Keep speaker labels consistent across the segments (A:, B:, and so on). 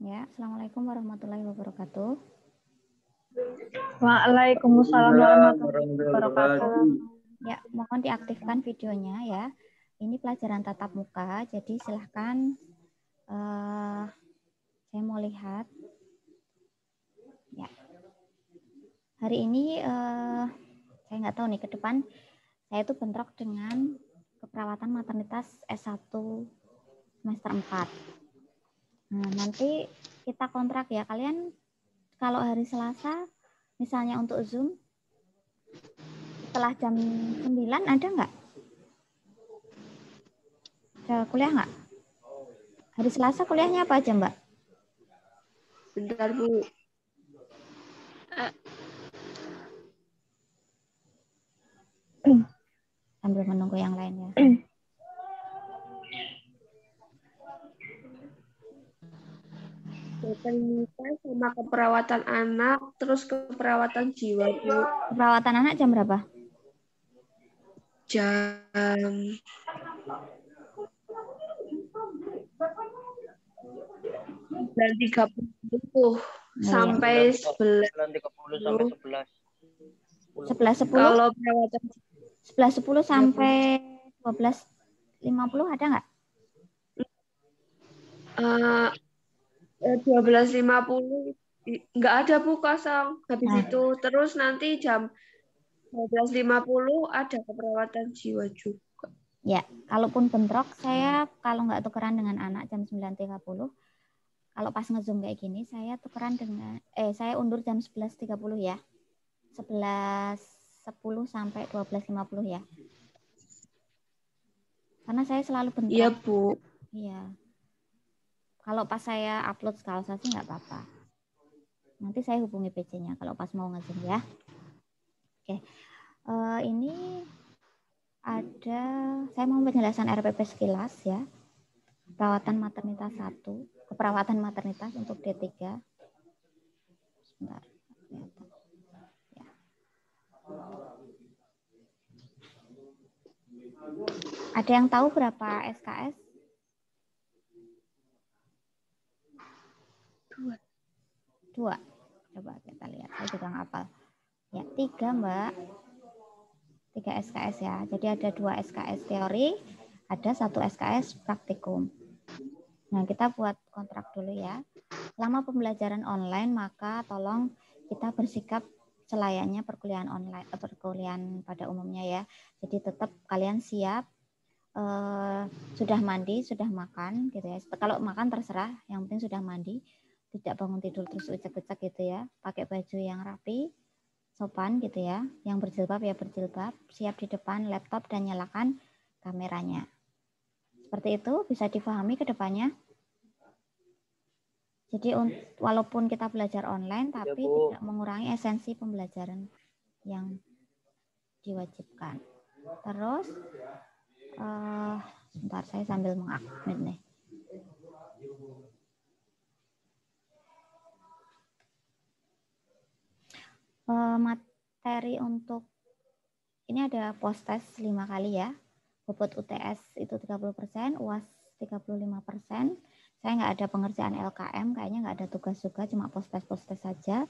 A: Ya, Assalamualaikum warahmatullahi wabarakatuh.
B: Waalaikumsalam warahmatullahi wabarakatuh.
A: Ya, mohon diaktifkan videonya ya. Ini pelajaran tatap muka, jadi silahkan saya mau lihat. Ya, hari ini saya nggak tahu nih ke depan saya itu bentrok dengan keperawatan maternitas S1 semester 4. Nah, nanti kita kontrak ya. Kalian kalau hari Selasa, misalnya untuk Zoom, setelah jam 9 ada nggak? Ada kuliah nggak? Hari Selasa kuliahnya apa aja, Mbak?
C: Bentar, Bu.
A: Sambil menunggu yang lain ya.
C: Maternitas sama keperawatan anak, terus keperawatan jiwa, Bu.
A: Keperawatan anak jam berapa?
C: Jam 9.30 sampai 11.
B: 9.30 sampai 11.
A: 11.10?
C: Kalau perawatan
A: 11.10 sampai 12.50 ada nggak?
C: 12.50 nggak ada, Bu, kosong. Habis itu terus nanti jam 12.50 ada keperawatan jiwa juga.
A: Ya, kalaupun bentrok saya kalau nggak tukeran dengan anak jam 9.30, kalau pas nge-zoom kayak gini saya tukeran dengan saya undur jam 11.30 ya. 11.10 sampai 12.50 ya. Karena saya selalu bentrok.
C: Iya, Bu.
A: Iya. Kalau pas saya upload Skalsa sih nggak apa-apa. Nanti saya hubungi PC-nya kalau pas mau nge-zoom ya. Oke. Ini ada, saya mau penjelasan RPP sekilas ya. Perawatan maternitas 1, keperawatan maternitas untuk D3. Sebentar. Ya. Ada yang tahu berapa SKS? 2. Coba kita lihat, saya juga ngapal. Ya, 3, Mbak. 3 SKS ya. Jadi ada 2 SKS teori, ada 1 SKS praktikum. Nah, kita buat kontrak dulu ya. Selama pembelajaran online, maka tolong kita bersikap selayaknya perkuliahan online, perkuliahan pada umumnya ya. Jadi tetap kalian siap, sudah mandi, sudah makan gitu ya. Kalau makan terserah, yang penting sudah mandi, tidak bangun tidur terus ucek-ucek gitu ya. Pakai baju yang rapi, sopan gitu ya. Yang berjilbab ya berjilbab, siap di depan laptop dan nyalakan kameranya. Seperti itu bisa difahami ke depannya. Jadi walaupun kita belajar online, tapi tidak mengurangi esensi pembelajaran yang diwajibkan. Terus, sebentar saya sambil mengupdate nih. Materi untuk ini ada post test 5 kali ya. Bobot UTS itu 30%, UAS 35%. Saya nggak ada pengerjaan LKM, kayaknya nggak ada tugas juga, cuma post test saja.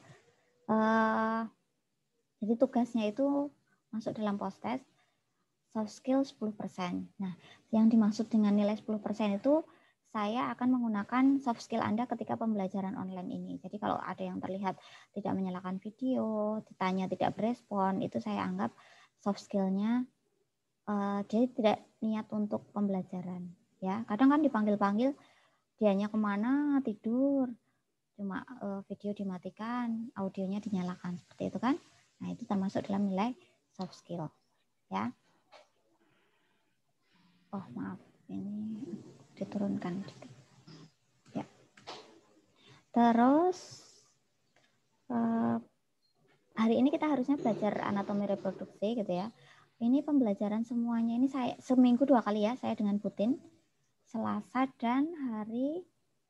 A: Jadi tugasnya itu masuk dalam post test, soft skill 10%. Nah, yang dimaksud dengan nilai 10% itu saya akan menggunakan soft skill Anda ketika pembelajaran online ini. Jadi kalau ada yang terlihat tidak menyalakan video, ditanya tidak berespon, itu saya anggap soft skill-nya dia tidak niat untuk pembelajaran. Ya, kadang kan dipanggil-panggil, dianya kemana, tidur, cuma video dimatikan, audionya dinyalakan, seperti itu kan. Nah, itu termasuk dalam nilai soft skill. Ya. Oh, maaf, ini diturunkan. Ya. Terus, hari ini kita harusnya belajar anatomi reproduksi gitu ya. Ini pembelajaran semuanya ini saya seminggu 2 kali ya, saya dengan Putin. Selasa dan hari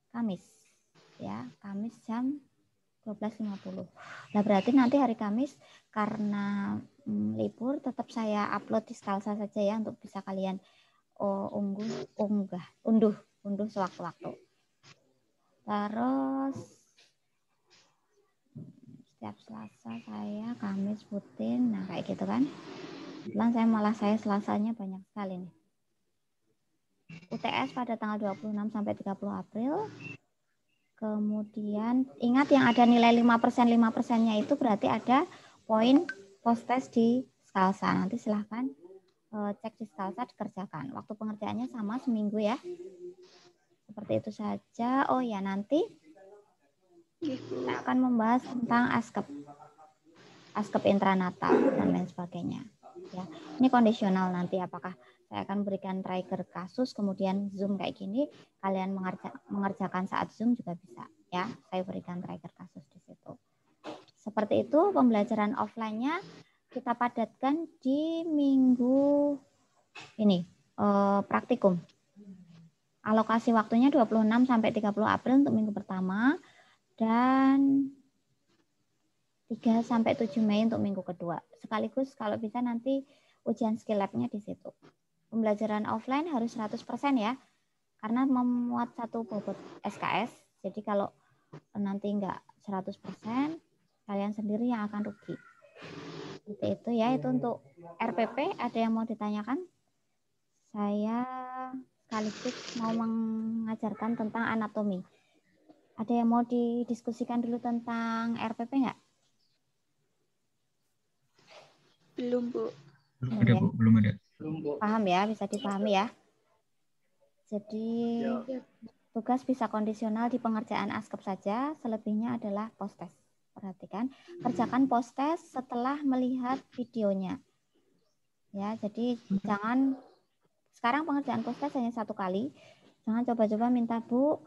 A: Kamis. Ya, Kamis jam 12.50. Nah, berarti nanti hari Kamis karena libur tetap saya upload di Skalsa saja ya untuk bisa kalian unduh sewaktu-waktu. Terus setiap Selasa saya, Kamis rutin. Nah, kayak gitu kan. Kebetulan saya Selasanya banyak sekali nih. UTS pada tanggal 26 sampai 30 April. Kemudian ingat yang ada nilai 5%-5%-nya itu berarti ada poin post test di Skalsa. Nanti silahkan cek di Skalsa dikerjakan. Waktu pengerjaannya sama seminggu ya. Seperti itu saja. Oh ya, nanti kita akan membahas tentang askep intranatal dan lain sebagainya. Ya, ini kondisional nanti apakah saya akan berikan trigger kasus kemudian Zoom kayak gini, kalian mengerjakan saat Zoom juga bisa ya. Saya berikan trigger kasus di situ. Seperti itu pembelajaran offline-nya kita padatkan di minggu ini praktikum. Alokasi waktunya 26 sampai 30 April untuk minggu pertama dan 3 sampai 7 Mei untuk minggu kedua. Sekaligus kalau bisa nanti ujian skill lab-nya di situ. Pembelajaran offline harus 100% ya. Karena memuat satu bobot SKS. Jadi kalau nanti enggak 100%, kalian sendiri yang akan rugi. Seperti itu ya, itu untuk RPP. Ada yang mau ditanyakan? Saya sekaligus mau mengajarkan tentang anatomi. Ada yang mau didiskusikan dulu tentang RPP enggak?
C: Belum, Bu.
D: Belum ada, Bu. Belum ada.
A: Paham ya, bisa dipahami ya. Jadi tugas bisa kondisional di pengerjaan askep saja, selebihnya adalah post test. Perhatikan, kerjakan post test setelah melihat videonya. Ya, jadi jangan sekarang pengerjaan post test hanya 1 kali. Jangan coba-coba minta Bu,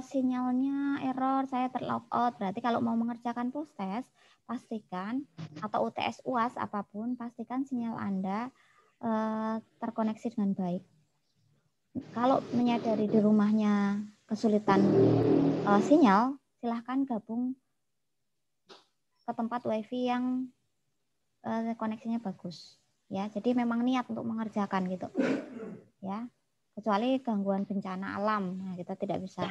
A: sinyalnya error, saya terlogout. Berarti kalau mau mengerjakan post test, pastikan atau UTS UAS apapun, pastikan sinyal Anda terkoneksi dengan baik. Kalau menyadari di rumahnya kesulitan sinyal, silahkan gabung ke tempat WiFi yang koneksinya bagus. Ya, jadi memang niat untuk mengerjakan gitu. Ya, kecuali gangguan bencana alam, nah kita tidak bisa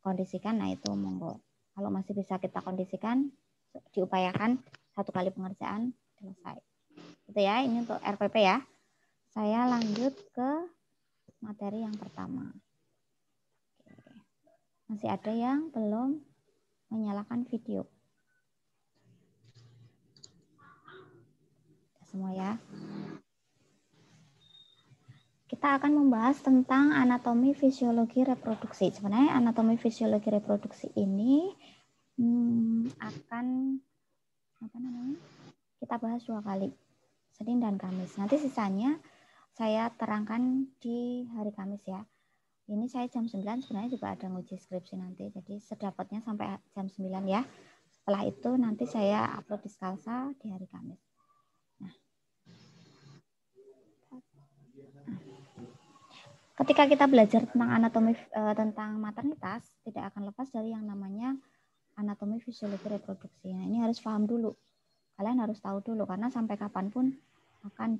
A: kondisikan, nah itu monggo. Kalau masih bisa kita kondisikan, diupayakan 1 kali pengerjaan selesai. Gitu ya, ini untuk RPP ya. Saya lanjut ke materi yang pertama. Oke. Masih ada yang belum menyalakan video? Semua ya. Kita akan membahas tentang anatomi fisiologi reproduksi. Sebenarnya anatomi fisiologi reproduksi ini akan kita bahas 2 kali, Senin dan Kamis. Nanti sisanya saya terangkan di hari Kamis ya. Ini saya jam 9 sebenarnya juga ada nguji skripsi nanti. Jadi sedapatnya sampai jam 9 ya. Setelah itu nanti saya upload di Skalsa di hari Kamis. Ketika kita belajar tentang anatomi tentang maternitas, tidak akan lepas dari yang namanya anatomi fisiologi reproduksi. Nah, ini harus paham dulu. Kalian harus tahu dulu karena sampai kapanpun akan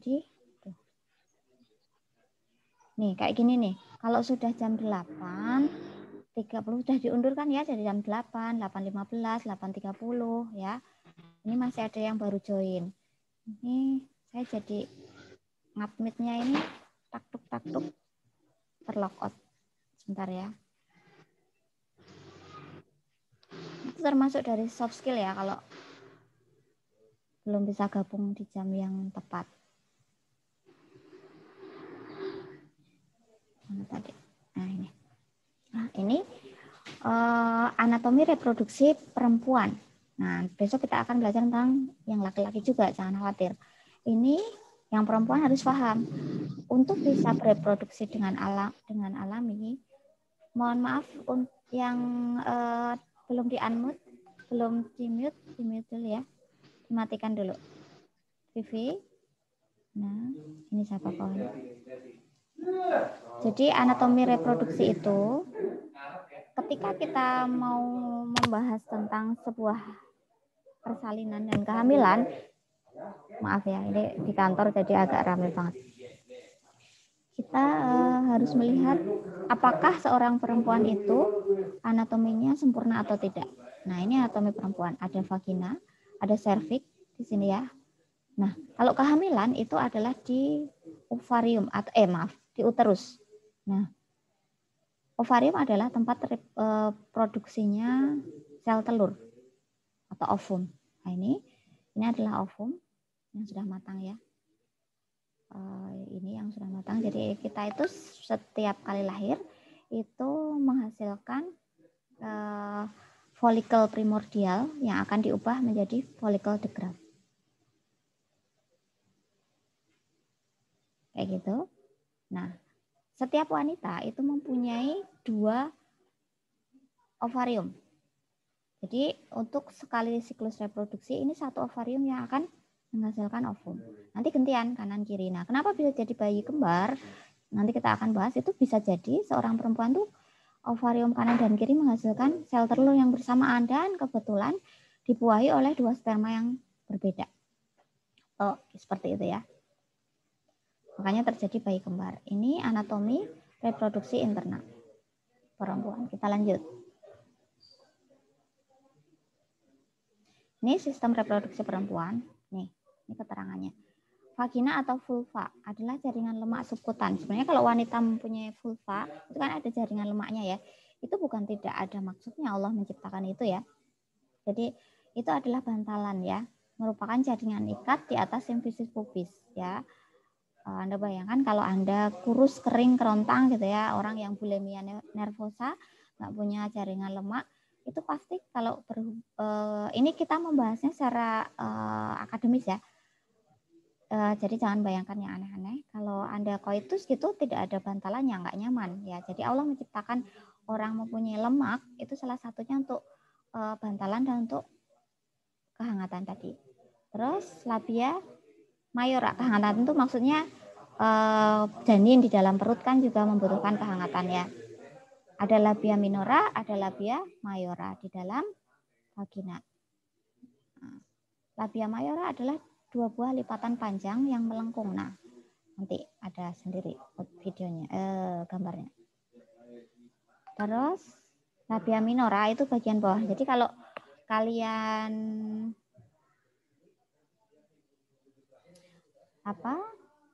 A: nih kayak gini nih. Kalau sudah jam 8.30 sudah diundur kan ya dari jam 8, 8.15, 8.30 ya. Ini masih ada yang baru join. Ini saya jadi ngadmitnya ini taktuk terlogout. Sebentar ya. Itu termasuk dari soft skill ya kalau belum bisa gabung di jam yang tepat. Mana tadi? Nah ini. Nah ini anatomi reproduksi perempuan. Nah besok kita akan belajar tentang yang laki-laki juga, jangan khawatir. Ini yang perempuan harus paham. Untuk bisa bereproduksi dengan alami, mohon maaf yang belum di-unmute, belum di-mute dulu ya. Dimatikan dulu. Vivi. Nah, ini siapa kawan? Jadi anatomi reproduksi itu ketika kita mau membahas tentang sebuah persalinan dan kehamilan, maaf ya, ini di kantor jadi agak ramai banget. Kita harus melihat apakah seorang perempuan itu anatominya sempurna atau tidak. Nah, ini anatomi perempuan. Ada vagina, ada serviks di sini ya. Nah, kalau kehamilan itu adalah di ovarium atau di uterus. Nah, ovarium adalah tempat produksinya sel telur atau ovum. Nah, ini adalah ovum yang sudah matang ya. Ini yang sudah matang. Jadi kita itu setiap kali lahir itu menghasilkan folikel primordial yang akan diubah menjadi folikel de Graaff. Kayak gitu. Nah, setiap wanita itu mempunyai 2 ovarium. Jadi untuk sekali siklus reproduksi ini 1 ovarium yang akan menghasilkan ovum. Nanti gantian kanan kiri. Nah, kenapa bisa jadi bayi kembar? Nanti kita akan bahas. Itu bisa jadi seorang perempuan tuh ovarium kanan dan kiri menghasilkan sel telur yang bersamaan dan kebetulan dibuahi oleh 2 sperma yang berbeda. Oh, seperti itu ya. Makanya terjadi bayi kembar. Ini anatomi reproduksi internal perempuan. Kita lanjut. Ini sistem reproduksi perempuan. Nih, ini keterangannya. Vagina atau vulva adalah jaringan lemak subkutan. Sebenarnya kalau wanita mempunyai vulva, itu kan ada jaringan lemaknya ya. Itu bukan tidak ada maksudnya Allah menciptakan itu ya. Jadi itu adalah bantalan ya. Merupakan jaringan ikat di atas simfisis pubis ya. Anda bayangkan kalau Anda kurus, kering, kerontang gitu ya, orang yang bulimia nervosa, nggak punya jaringan lemak, itu pasti kalau ini kita membahasnya secara akademis ya. Jadi jangan bayangkan yang aneh-aneh. Kalau Anda koitus gitu tidak ada bantalannya, nggak nyaman ya. Jadi Allah menciptakan orang mempunyai lemak itu salah satunya untuk bantalan dan untuk kehangatan tadi. Terus labia mayora, kehangatan itu maksudnya janin di dalam perut kan juga membutuhkan kehangatan ya. Ada labia minora, ada labia mayora di dalam vagina. Nah, labia mayora adalah 2 buah lipatan panjang yang melengkung. Nah, nanti ada sendiri videonya, gambarnya. Terus labia minora itu bagian bawah. Jadi kalau kalian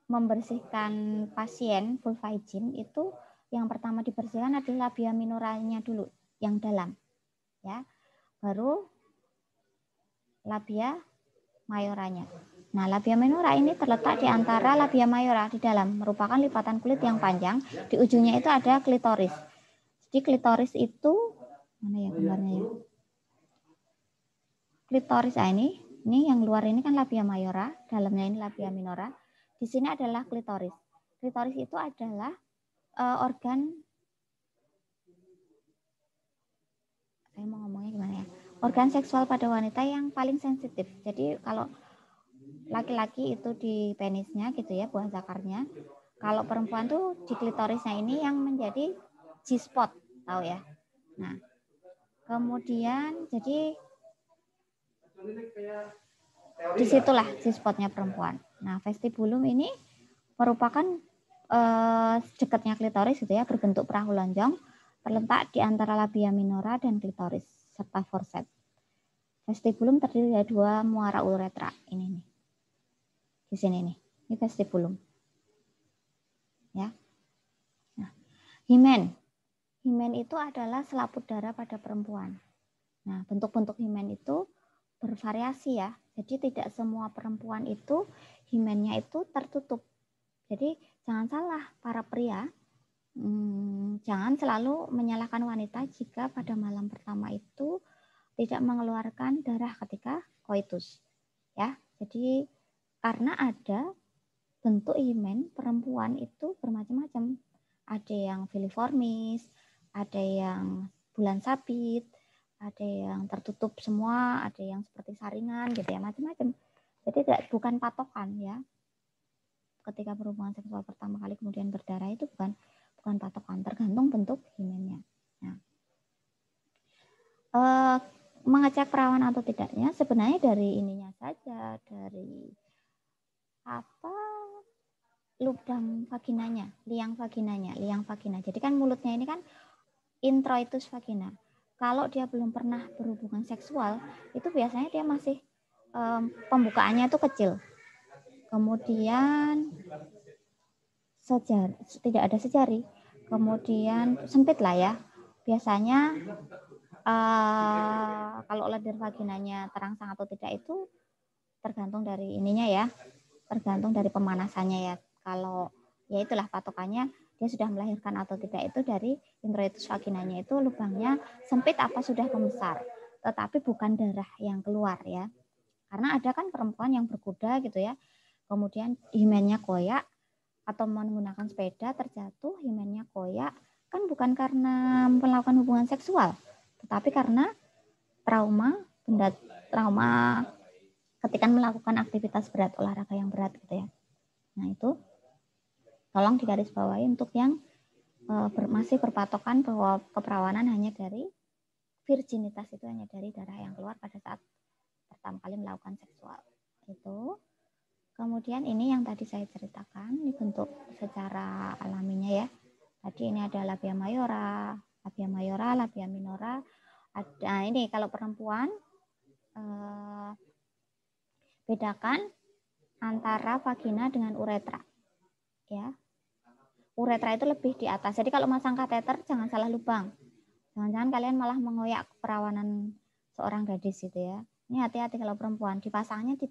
A: membersihkan pasien vulva hygiene itu yang pertama dibersihkan adalah labia minoranya dulu yang dalam ya, baru labia mayoranya. Nah, labia minora ini terletak di antara labia mayora di dalam, merupakan lipatan kulit yang panjang. Di ujungnya itu ada klitoris. Jadi klitoris itu mana ya gambarnya ya? Klitoris ini yang luar ini kan labia mayora, dalamnya ini labia minora. Di sini adalah klitoris. Klitoris itu adalah organ, saya mau ngomongnya gimana ya? Organ seksual pada wanita yang paling sensitif. Jadi kalau laki-laki itu di penisnya gitu ya, buah zakarnya. Kalau perempuan tuh di klitorisnya ini yang menjadi G-spot, tahu ya. Nah, kemudian jadi disitulah G-spotnya perempuan. Nah, vestibulum ini merupakan dekatnya klitoris gitu ya, berbentuk perahu lonjong, terletak di antara labia minora dan klitoris serta forceps. Vestibulum terdiri dari 2 muara uretra. Ini nih. Di sini nih. Ini vestibulum. Ya. Nah, himen. Himen itu adalah selaput darah pada perempuan. Nah, bentuk-bentuk himen itu bervariasi ya. Jadi tidak semua perempuan itu himennya itu tertutup. Jadi jangan salah para pria, jangan selalu menyalahkan wanita jika pada malam pertama itu tidak mengeluarkan darah ketika koitus. Ya, jadi karena ada bentuk himen perempuan itu bermacam-macam. Ada yang filiformis, ada yang bulan sabit, ada yang tertutup semua, ada yang seperti saringan gitu ya, macam-macam. Jadi bukan patokan ya. Ketika berhubungan seksual pertama kali kemudian berdarah itu bukan patokan, tergantung bentuk himennya. Nah, Mengecek perawan atau tidaknya sebenarnya dari ininya saja, dari lubang vaginanya, liang vagina. Jadi kan mulutnya ini kan introitus vagina. Kalau dia belum pernah berhubungan seksual, itu biasanya dia masih pembukaannya itu kecil. Kemudian tidak ada sejari. Kemudian sempit lah ya. Biasanya kalau lendir vaginanya terangsang atau tidak itu tergantung dari ininya ya, tergantung dari pemanasannya ya. Kalau ya itulah patokannya dia sudah melahirkan atau tidak itu dari introitus vaginanya itu lubangnya sempit apa sudah membesar, tetapi bukan darah yang keluar ya. Karena ada kan perempuan yang berkuda gitu ya, kemudian himennya koyak atau menggunakan sepeda terjatuh himennya koyak, kan bukan karena melakukan hubungan seksual, tetapi karena trauma ketika melakukan aktivitas berat, olahraga yang berat gitu ya. Nah itu tolong digarisbawahi untuk yang masih berpatokan bahwa keperawanan hanya dari virginitas, itu hanya dari darah yang keluar pada saat pertama kali melakukan seksual. Itu. Kemudian ini yang tadi saya ceritakan, ini bentuk secara alaminya ya. Tadi ini ada labia mayora, labia minora. Ada ini kalau perempuan bedakan antara vagina dengan uretra. Ya. Uretra itu lebih di atas. Jadi kalau masang kateter jangan salah lubang. Jangan-jangan kalian malah mengoyak keperawanan seorang gadis gitu ya. Ini hati-hati kalau perempuan dipasangnya di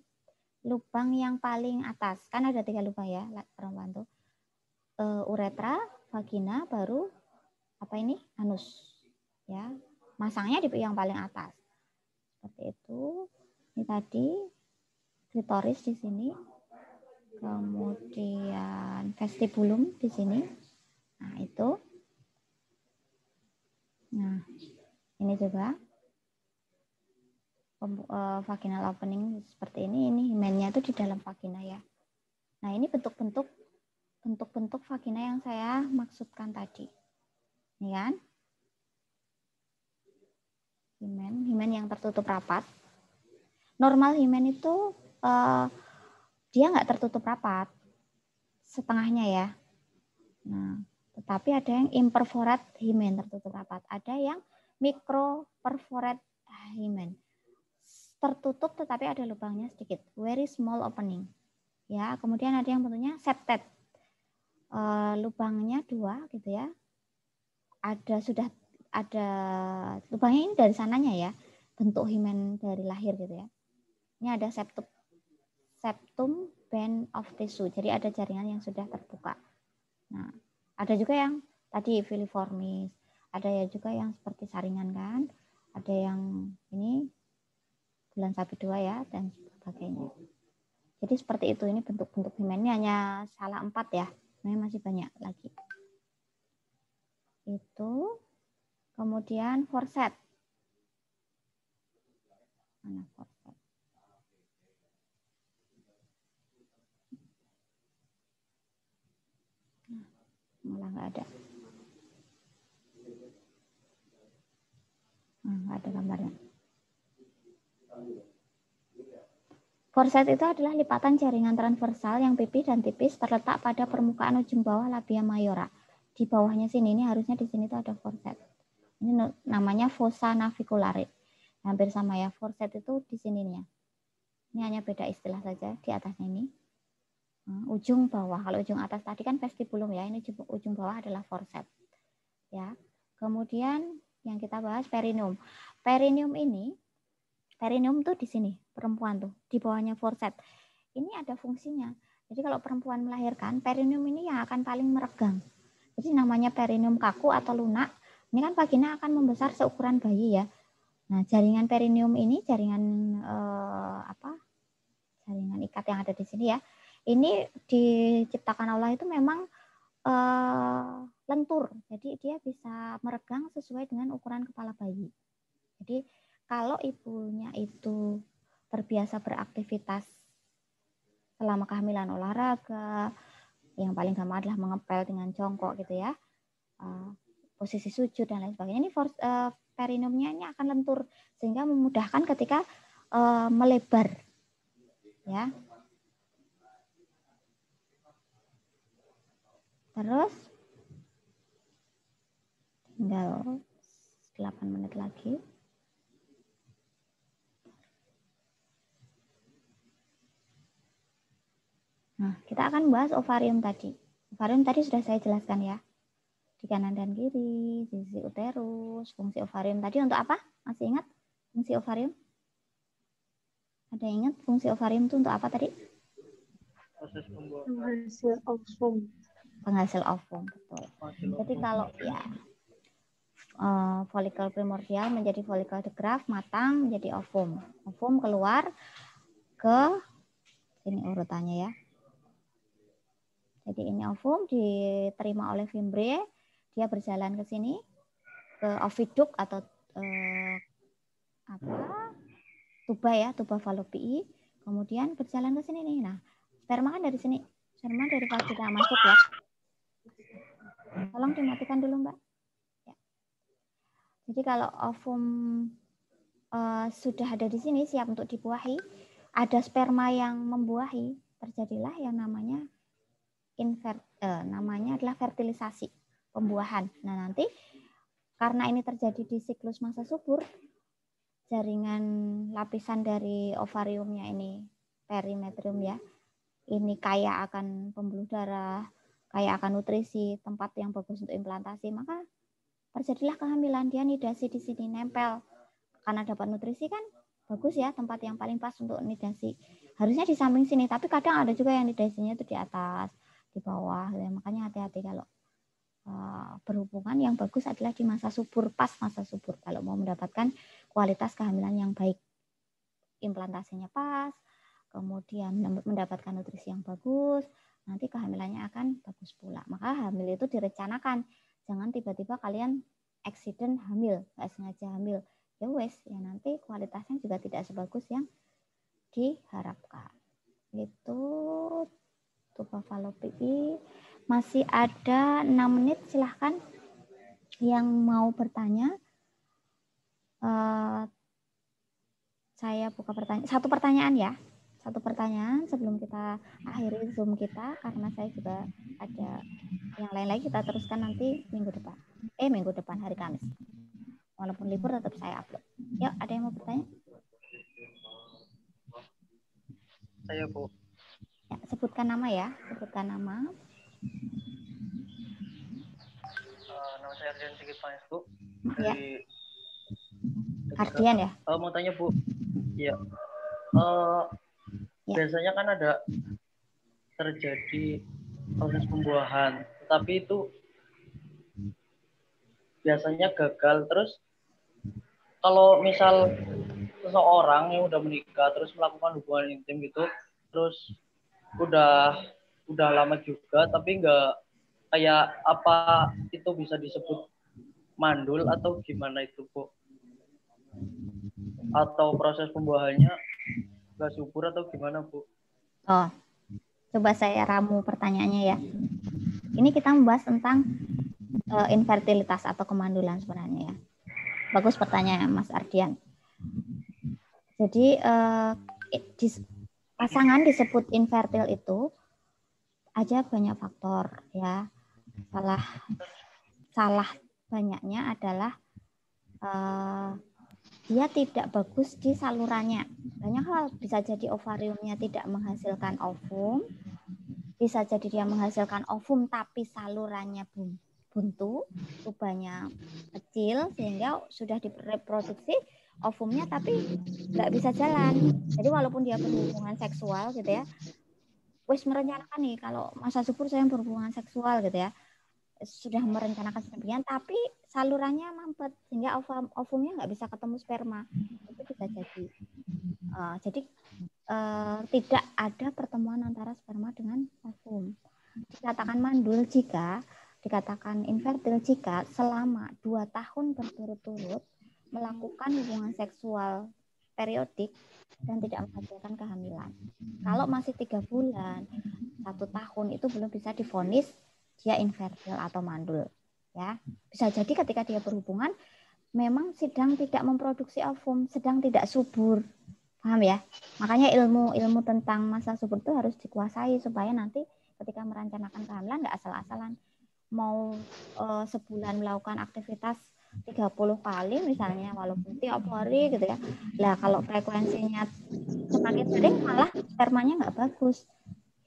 A: lubang yang paling atas. Kan ada 3 lubang ya perempuan tuh. Uretra, vagina, baru anus. Ya. Masangnya di yang paling atas. Seperti itu. Ini tadi klitoris di sini. Kemudian vestibulum di sini. Nah, itu. Nah, ini juga vaginal opening seperti ini himennya itu di dalam vagina ya. Nah, ini bentuk-bentuk vagina yang saya maksudkan tadi. Ini kan? Himen yang tertutup rapat. Normal himen itu dia nggak tertutup rapat, setengahnya ya. Nah, tetapi ada yang imperforate himen tertutup rapat, ada yang microperforate himen tertutup tetapi ada lubangnya sedikit, very small opening. Ya, kemudian ada yang bentuknya septet, lubangnya 2 gitu ya. Sudah ada lubangnya ini dari sananya ya, bentuk himen dari lahir gitu ya. Ini ada septum band of tissue, jadi ada jaringan yang sudah terbuka. Nah, ada juga yang tadi filiformis, ada ya juga yang seperti saringan kan, ada yang ini bulan sabit 2 ya, dan sebagainya. Jadi seperti itu, ini bentuk-bentuk himennya hanya salah 4 ya, sebenarnya masih banyak lagi. Itu, kemudian forset. Mana forset? Malah nggak ada. Nggak ada gambarnya. Forset itu adalah lipatan jaringan transversal yang pipih dan tipis terletak pada permukaan ujung bawah labia mayora. Di bawahnya sini, ini harusnya di sini tuh ada forset. Ini namanya fossa naviculare. Hampir sama ya, forset itu di sini nih ya. Ini hanya beda istilah saja, di atasnya ini. Ujung bawah, kalau ujung atas tadi kan vestibulum ya, ini ujung bawah adalah forset. Ya. Kemudian yang kita bahas perineum. Perineum tuh di sini, perempuan tuh, di bawahnya forset. Ini ada fungsinya. Jadi kalau perempuan melahirkan, perineum ini yang akan paling meregang. Jadi namanya perineum kaku atau lunak. Ini kan vagina akan membesar seukuran bayi ya. Nah, jaringan perineum ini, jaringan ikat yang ada di sini ya. Ini diciptakan Allah itu memang lentur. Jadi dia bisa meregang sesuai dengan ukuran kepala bayi. Jadi kalau ibunya itu terbiasa beraktivitas selama kehamilan, olahraga, yang paling gampang adalah mengepel dengan jongkok gitu ya, posisi sujud dan lain sebagainya. Ini perineumnya ini akan lentur sehingga memudahkan ketika melebar. Ya. Terus tinggal 8 menit lagi. Nah, kita akan bahas ovarium tadi. Ovarium tadi sudah saya jelaskan ya. Di kanan dan kiri, sisi uterus, fungsi ovarium tadi untuk apa? Masih ingat fungsi ovarium? Ada yang ingat fungsi ovarium itu untuk apa tadi?
B: Proses pembuahan.
C: Penghasil ovum.
A: Penghasil ovum, betul. Jadi kalau ya folikel primordial menjadi folikel de Graaff, matang menjadi ovum. Ovum keluar ke ini urutannya ya. Jadi ini ovum diterima oleh fimbriae, dia berjalan ke sini ke oviduk atau tuba ya, tuba falopii, kemudian berjalan ke sini nih. Nah, sperma kan dari sini, sperma dari vagina masuk ya. Tolong dimatikan dulu Mbak. Ya. Jadi kalau ovum sudah ada di sini siap untuk dibuahi, ada sperma yang membuahi, terjadilah yang namanya namanya adalah fertilisasi, pembuahan. Nah, nanti karena ini terjadi di siklus masa subur, jaringan lapisan dari ovariumnya ini, perimetrium ya, ini kaya akan pembuluh darah, kaya akan nutrisi, tempat yang bagus untuk implantasi, maka terjadilah kehamilan. Dia nidasi di sini, nempel. Karena dapat nutrisi kan bagus ya, tempat yang paling pas untuk nidasi. Harusnya di samping sini, tapi kadang ada juga yang nidasinya itu di atas, di bawah. Ya, makanya hati-hati kalau berhubungan yang bagus adalah di masa subur, pas masa subur. Kalau mau mendapatkan kualitas kehamilan yang baik, implantasinya pas, kemudian mendapatkan nutrisi yang bagus, nanti kehamilannya akan bagus pula. Maka hamil itu direncanakan, jangan tiba-tiba kalian accident hamil, nggak sengaja hamil. Ya wes, ya nanti kualitasnya juga tidak sebagus yang diharapkan. Itu tuba falopii. Masih ada 6 menit, silahkan yang mau bertanya. Saya buka pertanyaan, satu pertanyaan ya. Satu pertanyaan sebelum kita akhiri Zoom kita, karena saya juga ada yang lain lagi, kita teruskan nanti minggu depan hari Kamis. Walaupun libur tetap saya upload. Yuk, ada yang mau bertanya?
B: Saya Bu.
A: Ya, sebutkan nama ya, sebutkan nama.
B: Nama saya Ardian Sigit Panes Bu.
A: Ya.
B: Dari
A: Ardian ya?
B: Mau tanya Bu. Iya.
A: Ya.
B: Biasanya kan ada terjadi proses pembuahan, tetapi itu biasanya gagal. Terus kalau misal seseorang yang udah menikah terus melakukan hubungan intim gitu, terus udah lama juga tapi nggak kayak apa, itu bisa disebut mandul atau gimana itu Bu? Atau proses pembuahannya nggak subur atau gimana Bu?
A: Oh, coba saya ramu pertanyaannya ya. Ini kita membahas tentang infertilitas atau kemandulan sebenarnya ya. Bagus pertanyaan Mas Ardian. Jadi pasangan disebut infertil itu aja banyak faktor ya. Salah banyaknya adalah dia tidak bagus di salurannya. Banyak hal, bisa jadi ovariumnya tidak menghasilkan ovum, bisa jadi dia menghasilkan ovum tapi salurannya buntu, tubanya kecil sehingga sudah direproduksi ovumnya tapi nggak bisa jalan. Jadi walaupun dia berhubungan seksual gitu ya, wis merencanakan nih kalau masa subur saya berhubungan seksual gitu ya, sudah merencanakan sedemikian tapi salurannya mampet sehingga ovumnya nggak bisa ketemu sperma, itu bisa jadi. Jadi tidak ada pertemuan antara sperma dengan ovum. Dikatakan mandul jika, dikatakan infertil jika selama 2 tahun berturut-turut melakukan hubungan seksual periodik dan tidak menghasilkan kehamilan. Kalau masih 3 bulan, 1 tahun itu belum bisa divonis dia infertil atau mandul. Ya, bisa jadi ketika dia berhubungan memang sedang tidak memproduksi ovum, sedang tidak subur. Paham ya? Makanya ilmu tentang masa subur itu harus dikuasai supaya nanti ketika merencanakan kehamilan nggak asal-asalan. Mau sebulan melakukan aktivitas 30 kali misalnya, walaupun tiap hari gitu ya. Lah kalau frekuensinya semakin sering malah spermanya nggak bagus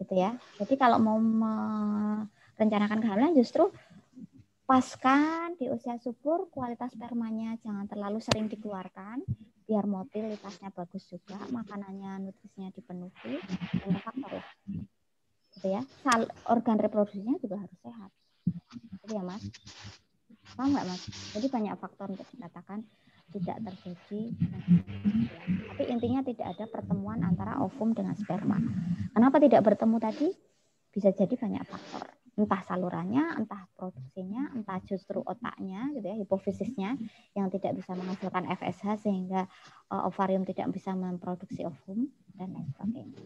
A: gitu ya. Jadi kalau mau merencanakan kehamilan justru paskan di usia subur, kualitas spermanya jangan terlalu sering dikeluarkan biar motilitasnya bagus juga, makanannya nutrisinya dipenuhi, banyak faktor lah gitu ya. Organ reproduksinya juga harus sehat gitu ya Mas. Paham nggak Mas? Jadi banyak faktor untuk dikatakan tidak terjadi. Tapi intinya tidak ada pertemuan antara ovum dengan sperma. Kenapa tidak bertemu tadi? Bisa jadi banyak faktor. Entah salurannya, entah produksinya, entah justru otaknya, gitu ya, hipofisisnya yang tidak bisa menghasilkan FSH sehingga ovarium tidak bisa memproduksi ovum dan lain sebagainya.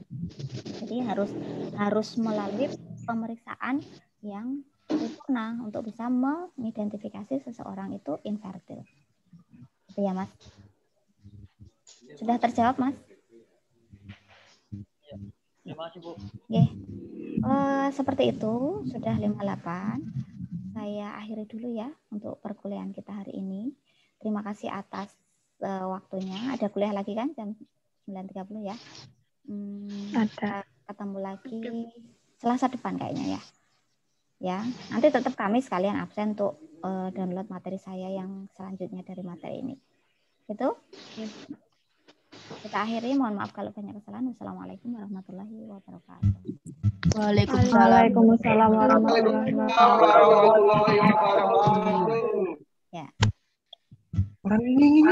A: Jadi harus melalui pemeriksaan yang sempurna untuk bisa mengidentifikasi seseorang itu infertil. Gitu ya Mas. Sudah terjawab Mas?
B: Terima kasih Bu.
A: Oke. Seperti itu, sudah 58. Saya akhiri dulu ya untuk perkuliahan kita hari ini. Terima kasih atas waktunya. Ada kuliah lagi kan jam 9.30 ya?
E: Ada.
A: Ketemu lagi Selasa depan kayaknya ya. Ya, nanti tetap kami sekalian absen untuk download materi saya yang selanjutnya dari materi ini. Itu? Kita akhiri. Mohon maaf kalau banyak kesalahan. Wassalamualaikum warahmatullahi wabarakatuh.
E: Waalaikumsalam warahmatullahi wabarakatuh.
A: Ya.
F: Orang ini.